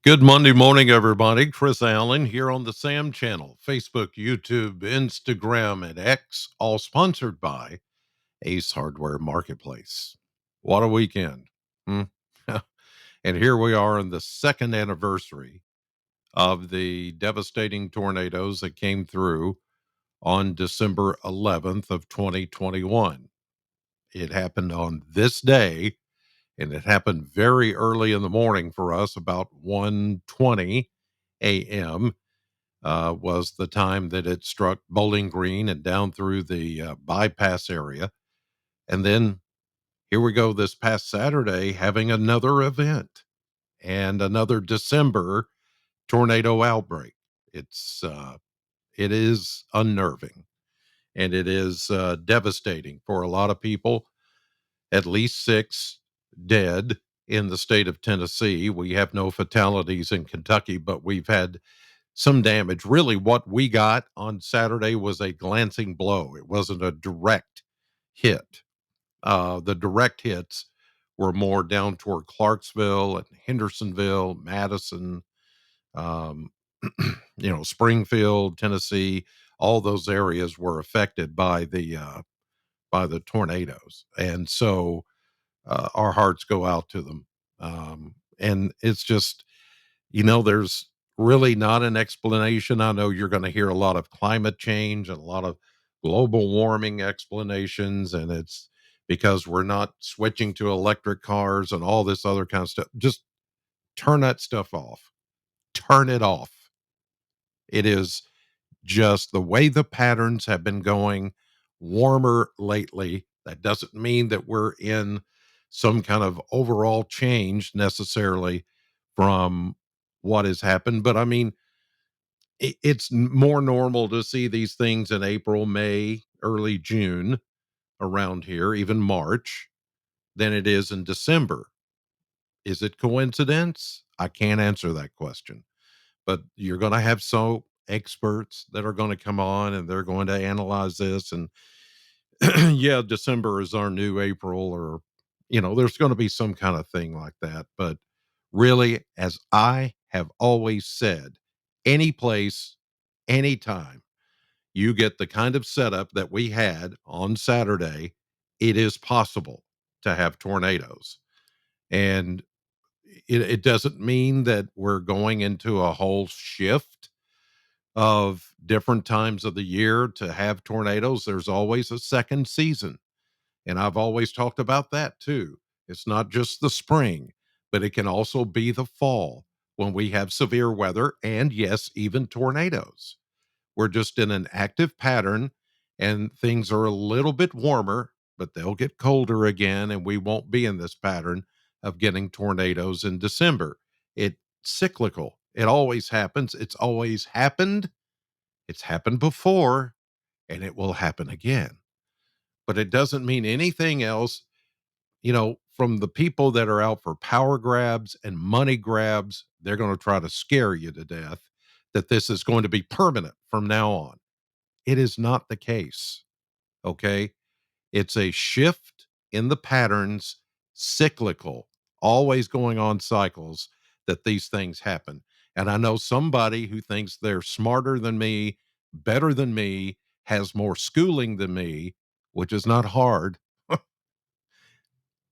Good Monday morning, everybody. Chris Allen here on the Sam channel, Facebook, YouTube, Instagram, and X, all sponsored by Ace Hardware Marketplace. What a weekend. Hmm? And here we are on the second anniversary of the devastating tornadoes that came through on December 11th of 2021. It happened on this day, and it happened very early in the morning for us, about 1:20 a.m. Was the time that it struck Bowling Green and down through the bypass area. And then here we go this past Saturday having another event and another December tornado outbreak. It is unnerving, and it is devastating for a lot of people. At least six dead in the state of Tennessee. We have no fatalities in Kentucky, but we've had some damage. Really, what we got on Saturday was a glancing blow. It wasn't a direct hit. The direct hits were more down toward Clarksville and Hendersonville, Madison, um, Springfield, Tennessee. All those areas were affected by the tornadoes, and so our hearts go out to them. And it's just, there's really not an explanation. I know you're going to hear a lot of climate change and a lot of global warming explanations, and it's because we're not switching to electric cars and all this other kind of stuff. Just turn that stuff off. Turn it off. It is just the way the patterns have been going warmer lately. That doesn't mean that we're in some kind of overall change necessarily from what has happened. But I mean, it's more normal to see these things in April, May, early June around here, even March, than it is in December. Is it coincidence? I can't answer that question. But you're going to have so experts that are going to come on and they're going to analyze this. And yeah, December is our new April, or, there's going to be some kind of thing like that. But really, as I have always said, any place, anytime you get the kind of setup that we had on Saturday, it is possible to have tornadoes. And it doesn't mean that we're going into a whole shift of different times of the year to have tornadoes. There's always a second season. And I've always talked about that too. It's not just the spring, but it can also be the fall when we have severe weather and, yes, even tornadoes. We're just in an active pattern, and things are a little bit warmer, but they'll get colder again, and we won't be in this pattern of getting tornadoes in December. It's cyclical. It always happens. It's always happened. It's happened before, and it will happen again. But it doesn't mean anything else, from the people that are out for power grabs and money grabs. They're going to try to scare you to death that this is going to be permanent from now on. It is not the case. Okay. It's a shift in the patterns, cyclical, always going on cycles, that these things happen. And I know somebody who thinks they're smarter than me, better than me, has more schooling than me, which is not hard.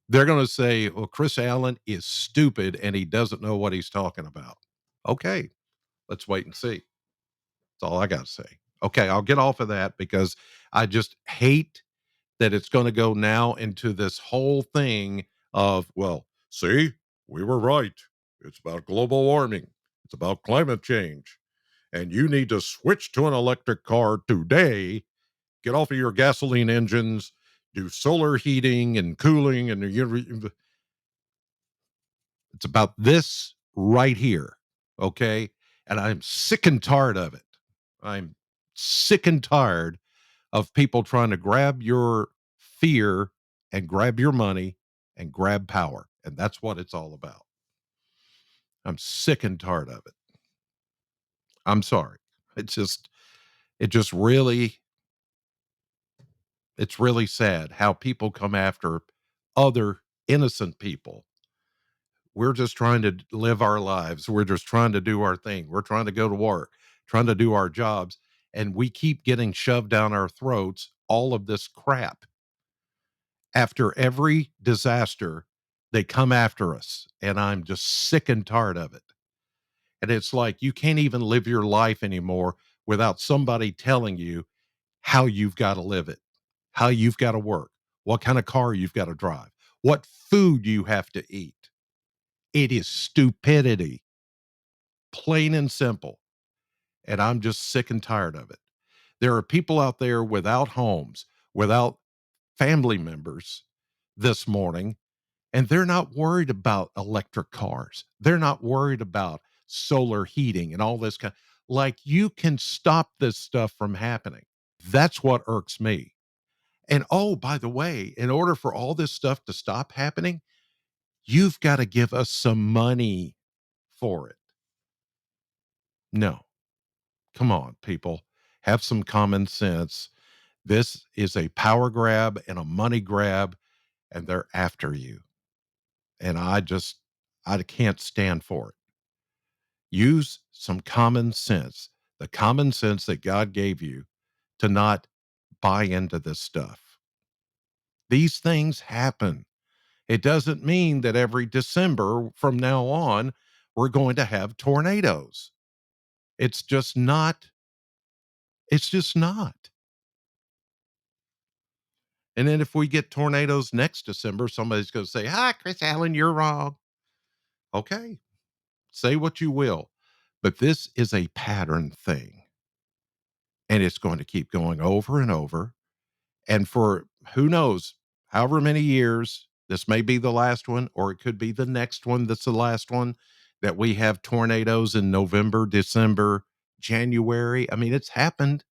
They're going to say, well, Chris Allen is stupid and he doesn't know what he's talking about. Okay, let's wait and see. That's all I got to say. Okay, I'll get off of that because I just hate that it's going to go now into this whole thing of, well, see, we were right. It's about global warming, it's about climate change, and you need to switch to an electric car today. Get off of your gasoline engines, do solar heating and cooling, and it's about this right here. Okay. And I'm sick and tired of it. I'm sick and tired of people trying to grab your fear and grab your money and grab power. And that's what it's all about. I'm sick and tired of it. I'm sorry. It just really, it's really sad how people come after other innocent people we're just trying to live our lives. We're just trying to do our thing. We're trying to go to work, trying to do our jobs. And we keep getting shoved down our throats all of this crap. After every disaster, they come after us. And I'm just sick and tired of it. And it's like you can't even live your life anymore without somebody telling you how you've got to live it, how you've got to work, what kind of car you've got to drive, what food you have to eat. It is stupidity, plain and simple. And I'm just sick and tired of it. There are people out there without homes, without family members this morning, and they're not worried about electric cars. They're not worried about solar heating and all this kind. Like you can stop this stuff from happening. That's what irks me. And oh, by the way, in order for all this stuff to stop happening, you've got to give us some money for it. No, come on, people. Have some common sense. This is a power grab and a money grab, and they're after you. And I can't stand for it. Use some common sense, the common sense that God gave you to not buy into this stuff. These things happen. It doesn't mean that every December from now on, we're going to have tornadoes. It's just not. It's just not. And then if we get tornadoes next December, somebody's going to say, "Hi, Chris Allen, you're wrong." Okay, say what you will, but this is a pattern thing, and it's going to keep going over and over. And for who knows, however many years, this may be the last one, or it could be the next one that's the last one that we have tornadoes in November, December, January. I mean, it's happened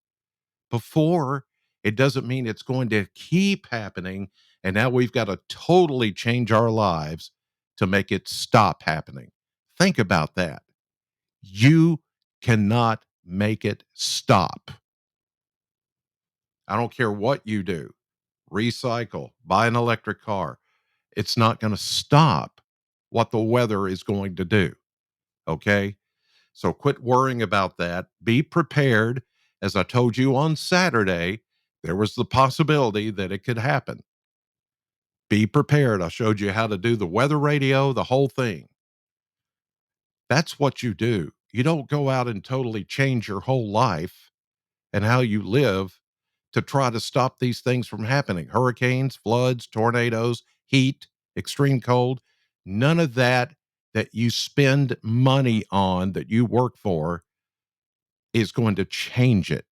before. It doesn't mean it's going to keep happening. And now we've got to totally change our lives to make it stop happening. Think about that. You cannot make it stop. I don't care what you do, recycle, buy an electric car. It's not going to stop what the weather is going to do. Okay. So quit worrying about that. Be prepared. As I told you on Saturday, there was the possibility that it could happen. Be prepared. I showed you how to do the weather radio, the whole thing. That's what you do. You don't go out and totally change your whole life and how you live to try to stop these things from happening. Hurricanes, floods, tornadoes, heat, extreme cold, none of that that you spend money on that you work for is going to change it.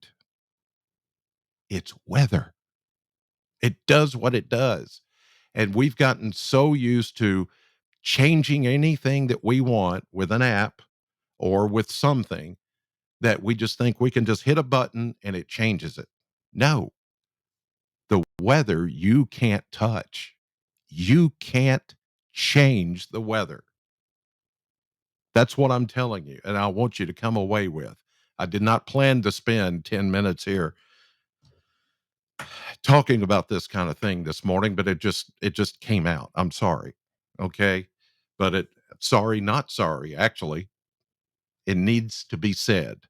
It's weather. It does what it does. And we've gotten so used to changing anything that we want with an app or with something that we just think we can just hit a button and it changes it. No, the weather you can't touch. You can't change the weather. That's what I'm telling you. And I want you to come away with. I did not plan to spend 10 minutes here talking about this kind of thing this morning, but it just came out. I'm sorry. Okay. But sorry, not sorry, actually. It needs to be said.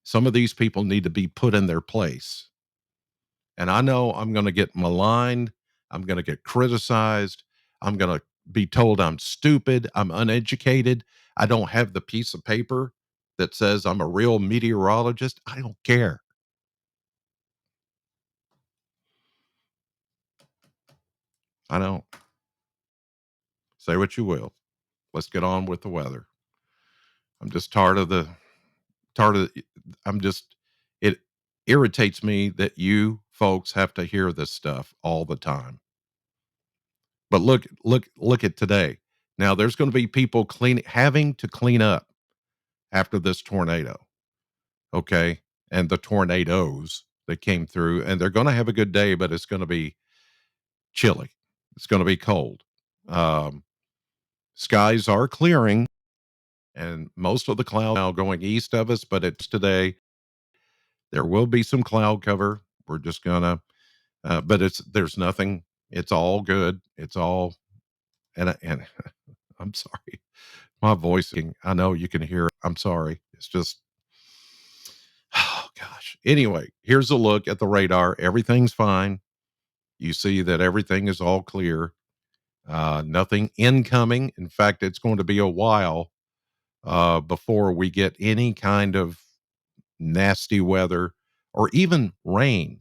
Some of these people need to be put in their place. And I know I'm going to get maligned. I'm going to get criticized. I'm going to be told I'm stupid. I'm uneducated. I don't have the piece of paper that says I'm a real meteorologist. I don't care. I don't. Say what you will. Let's get on with the weather. I'm just tired of I'm just it irritates me that you folks have to hear this stuff all the time. But look at today. Now there's going to be people having to clean up after this tornado. Okay? And the tornadoes that came through, and they're going to have a good day, but it's going to be chilly. It's going to be cold. Um, skies are clearing and most of the cloud now going east of us, but it's today. There will be some cloud cover. We're just gonna, but there's nothing. It's all good. It's all And I'm sorry. My voice, I know you can hear it. I'm sorry. It's just, oh gosh. Anyway, here's a look at the radar. Everything's fine. You see that everything is all clear. Nothing incoming. In fact, it's going to be a while before we get any kind of nasty weather or even rain.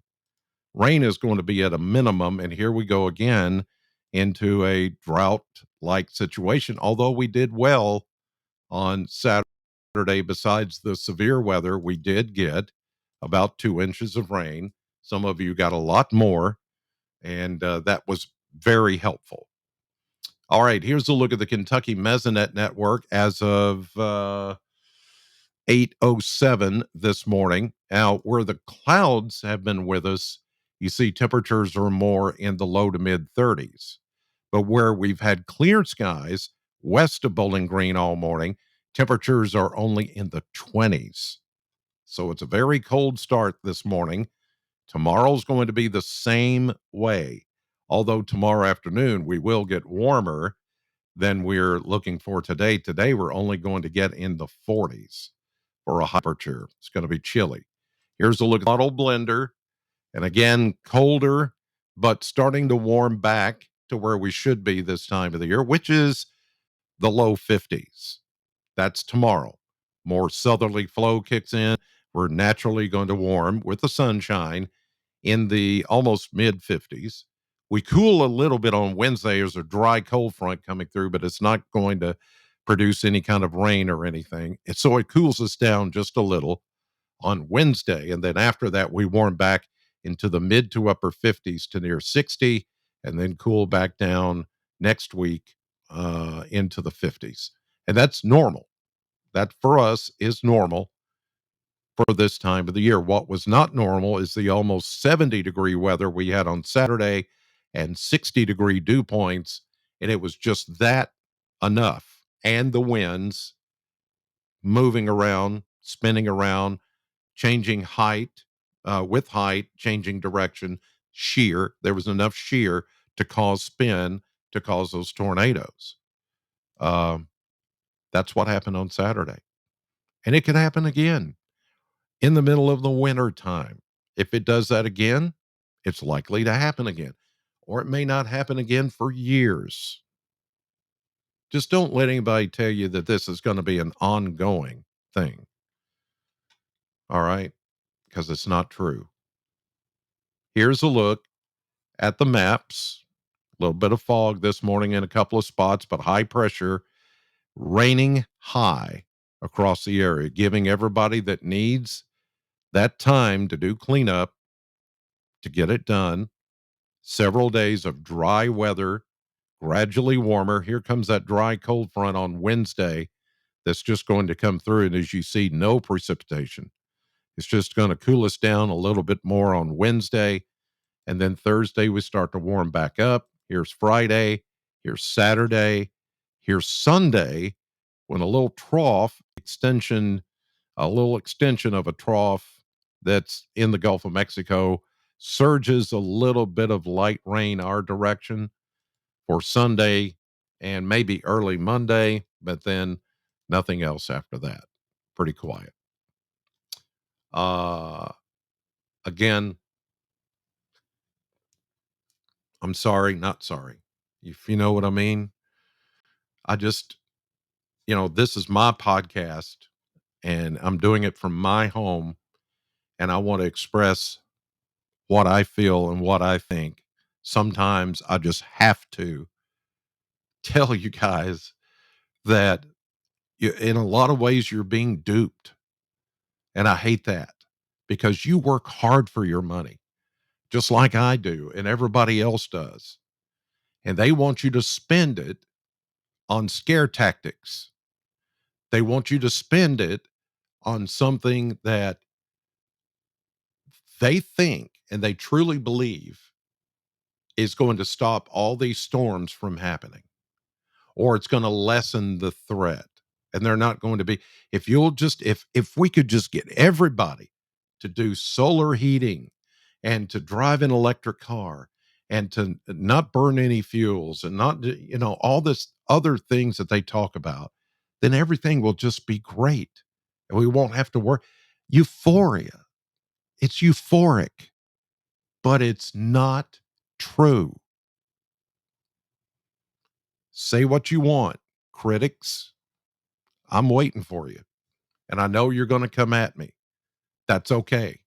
Rain is going to be at a minimum. And here we go again into a drought like situation. Although we did well on Saturday, besides the severe weather, we did get about 2 inches of rain. Some of you got a lot more, and that was very helpful. All right, here's a look at the Kentucky Mesonet network as of 8:07 this morning. Now, where the clouds have been with us, you see temperatures are more in the low to mid 30s. But where we've had clear skies west of Bowling Green all morning, temperatures are only in the 20s. So it's a very cold start this morning. Tomorrow's going to be the same way. Although tomorrow afternoon we will get warmer than we're looking for today. Today we're only going to get in the 40s for a high temperature. It's going to be chilly. Here's a look at the model blender. And again, colder, but starting to warm back to where we should be this time of the year, which is the low 50s. That's tomorrow. More southerly flow kicks in. We're naturally going to warm with the sunshine in the almost mid 50s. We cool a little bit on Wednesday. There's a dry cold front coming through, but it's not going to produce any kind of rain or anything. And so it cools us down just a little on Wednesday. And then after that, we warm back into the mid to upper 50s to near 60, and then cool back down next week into the 50s. And that's normal. That for us is normal for this time of the year. What was not normal is the almost 70-degree weather we had on Saturday and 60-degree dew points. And it was just that enough. And the winds moving around, spinning around, changing height with height, changing direction, shear. There was enough shear to cause spin to cause those tornadoes. Um, that's what happened on Saturday. And it could happen again in the middle of the winter time. If it does that again, it's likely to happen again, or it may not happen again for years. Just don't let anybody tell you that this is going to be an ongoing thing. All right. Because it's not true. Here's a look at the maps. A little bit of fog this morning in a couple of spots, but high pressure raining high across the area, giving everybody that needs that time to do cleanup to get it done. Several days of dry weather, gradually warmer. Here comes that dry cold front on Wednesday that's just going to come through. And as you see, no precipitation. It's just going to cool us down a little bit more on Wednesday. And then Thursday, we start to warm back up. Here's Friday. Here's Saturday. Here's Sunday when a little trough extension, a little extension of a trough that's in the Gulf of Mexico surges a little bit of light rain our direction for Sunday and maybe early Monday, but then nothing else after that. Pretty quiet. Uh, again, I'm sorry, not sorry. If you know what I mean, I just, this is my podcast and I'm doing it from my home and I want to express what I feel and what I think. Sometimes I just have to tell you guys that in a lot of ways you're being duped. And I hate that because you work hard for your money, just like I do and everybody else does. And they want you to spend it on scare tactics. They want you to spend it on something that they think and they truly believe is going to stop all these storms from happening, or it's going to lessen the threat. And they're not going to be, if we could just get everybody to do solar heating and to drive an electric car and to not burn any fuels and not, all this other things that they talk about, then everything will just be great. And we won't have to work. Euphoria. It's euphoric, but it's not true. Say what you want, critics. I'm waiting for you. And I know you're going to come at me. That's okay.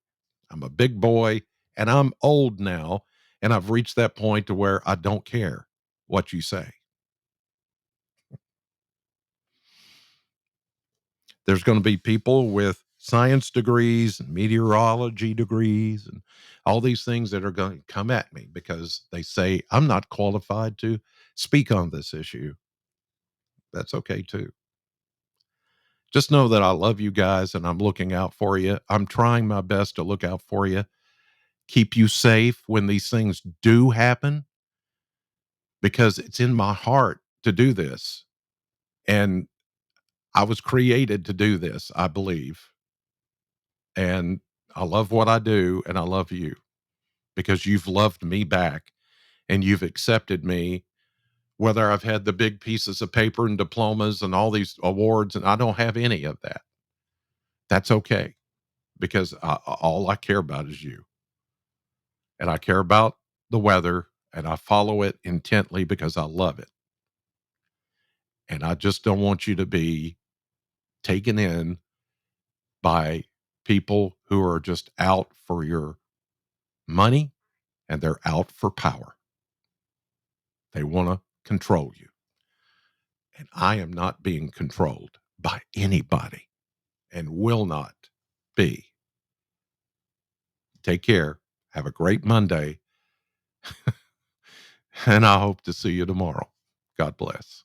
I'm a big boy and I'm old now. And I've reached that point to where I don't care what you say. There's going to be people with science degrees and meteorology degrees and all these things that are going to come at me because they say I'm not qualified to speak on this issue. That's okay too. Just know that I love you guys and I'm looking out for you. I'm trying my best to look out for you, keep you safe when these things do happen, because it's in my heart to do this. And I was created to do this, I believe. And I love what I do and I love you because you've loved me back and you've accepted me, whether I've had the big pieces of paper and diplomas and all these awards, and I don't have any of that. That's okay because all I care about is you. And I care about the weather and I follow it intently because I love it. And I just don't want you to be taken in by people who are just out for your money and they're out for power. They want to control you. And I am not being controlled by anybody and will not be. Take care. Have a great Monday. And I hope to see you tomorrow. God bless.